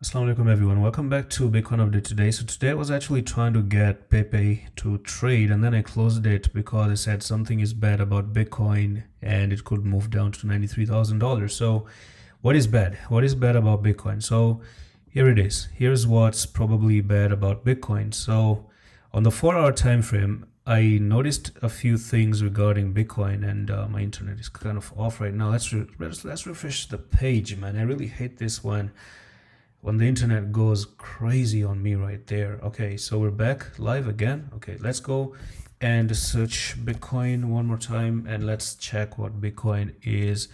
Assalamu alaikum everyone, welcome back to Bitcoin update today. So today I was actually trying to get Pepe to trade, and then I closed it because it said something is bad about Bitcoin and it could move down to $93,000. So what is bad? What is bad about Bitcoin? So here it is. Here's what's probably bad about Bitcoin. So on the 4-hour time frame, I noticed a few things regarding Bitcoin, and my internet is kind of off right now. Let's refresh the page, man. I really hate this when the internet goes crazy on me right there. Okay, so we're back live again. Okay, let's go and search Bitcoin one more time, and let's check what Bitcoin is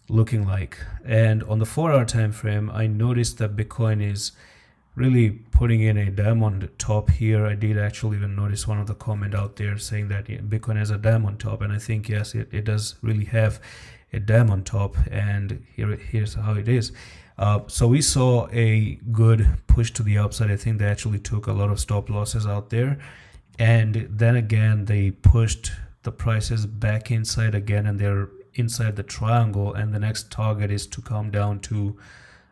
looking like. And on the 4-hour time frame, I noticed that Bitcoin is really putting in a diamond top here. I did actually even notice one of the comment out there saying that Bitcoin has a diamond top, and I think yes, it does really have a diamond top, and here's how it is. So we saw a good push to the upside. I think they actually took a lot of stop losses out there, and then again they pushed the prices back inside again, and they're inside the triangle, and the next target is to come down to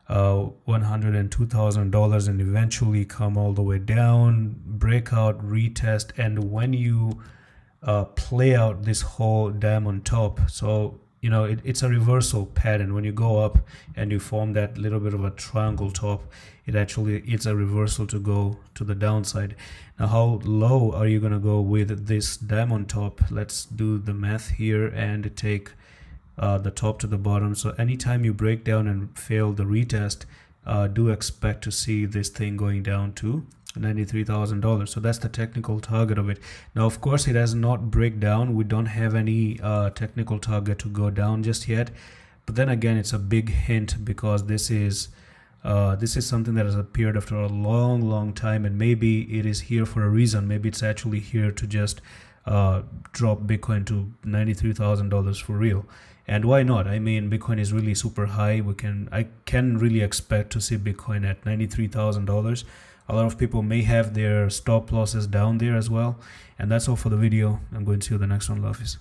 $102,000 and eventually come all the way down, breakout, retest. And when you play out this whole diamond top, so you know it's a reversal pattern. When you go up and you form that little bit of a triangle top, it's a reversal to go to the downside. Now how low are you gonna go with this diamond top? Let's do the math here and take the top to the bottom. So anytime you break down and fail the retest, do expect to see this thing going down to $93,000. So that's the technical target of it. Now of course it has not break down. We don't have any technical target to go down just yet, but then again it's a big hint because this is something that has appeared after a long time, and maybe it is here for a reason. Maybe it's actually here to just drop Bitcoin to $93,000 for real. And why not? I mean, Bitcoin is really super high. I can really expect to see Bitcoin at $93,000. A lot of people may have their stop losses down there as well. And that's all for the video. I'm going to see you in the next one. Love is.